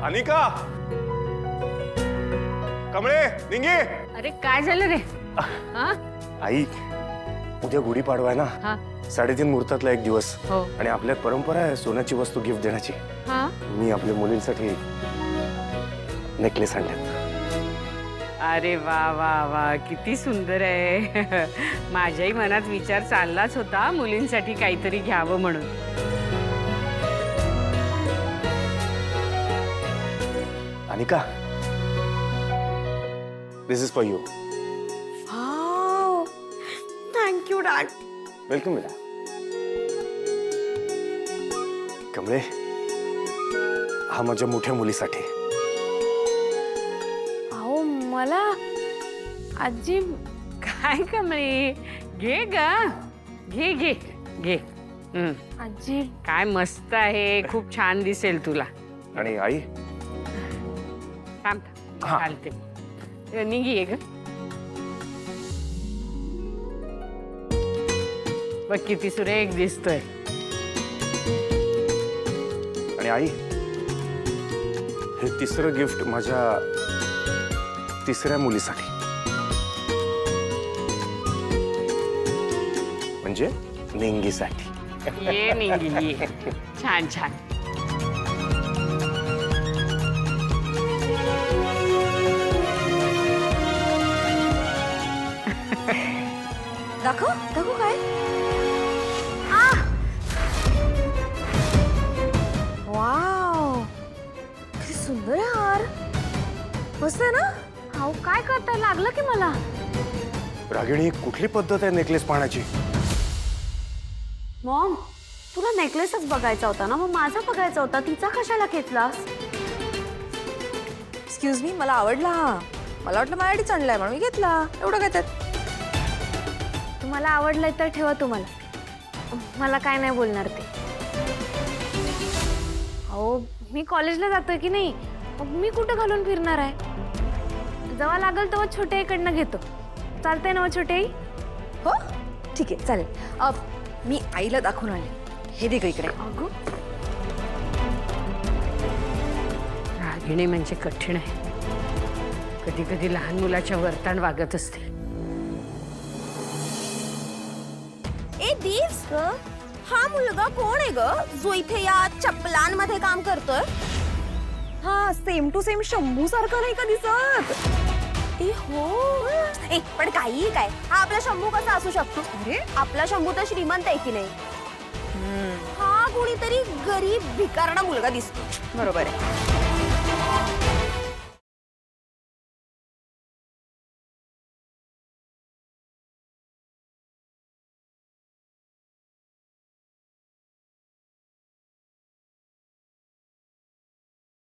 अनिका, कमळे, निंगी. अरे काय झालं रे? हा? आई, उद्या गुढीपाडवा आहे ना. हा. 3:30 मुहूर्तातला एक दिवस. हो. आणि आपल्यात परंपरा आहे सोन्याची वस्तू गिफ्ट देण्याची. हा? मी आपल्या मुलींसाठी नेकलेस आणल्यात. अरे वा वा वा, किती सुंदर आहे. माझ्याही मनात विचार चाललाच होता मुलींसाठी काहीतरी घ्यावं म्हणून. Anika, this is for you. Thank you dad. Welcome बेटा. कमळे, हा माझ्या मोठ्या मुलीसाठी. अहो मला आजी. काय कमळी, घे ग, घे घे घे. आजी काय मस्त आहे, खूप छान दिसेल तुला. आणि आई, थांब हा. चालते. निघी आहे ग. बघ किती सुरेख दिसतोय. आणि आई, हे तिसरं गिफ्ट माझ्या तिसऱ्या मुलीसाठी. म्हणजे निंगीसाठी. ये निघी ये. छान छान. दाखव दाखव काय. वाव, किती सुंदर आहे हार. मस्त आहे ना. अहो काय करता, लागलं की मला. रागिणी, कुठली पद्धत आहे नेकलेस पाहण्याची? मॉम, तुला नेकलेसच बघायचा होता ना, मग माझा बघायचा होता, तिचा कशाला घेतलास? एक्सक्यूज मी, मला आवडला हा. मला वाटलं माझ्यासाठी आणलाय म्हणून मी घेतला. एवढं काय त्यात. तुम्हाला आवडलंय तर ठेवा तुम्हाला. मला काय नाही बोलणार ते. अहो मी कॉलेजला जातोय की नाही, मग मी कुठं घालून फिरणार आहे. जेव्हा लागल तेव्हा छोट्या आईकडनं घेतो. चालतंय ना छोटी आई? हो ठीक आहे, चालेल. मी आईला दाखवून आले. हे दे इकडे. अगं रागिणी म्हणजे कठीण आहे. कधी कधी लहान मुलाच्या वर्तन वागत असते. ए दीप्स, हा मुलगा कोण आहे ग जो इथे या चपलांमध्ये काम करतोय? हा, सेम टू सेम शंभू सारखा नाही का दिसत? ए हो. ए पण काही काय, हा आपला शंभू कसा असू शकतो? अरे आपला शंभू तर श्रीमंत आहे की नाही. हा कोणीतरी गरीब भिकारडा मुलगा दिसतो. बरोबर आहे.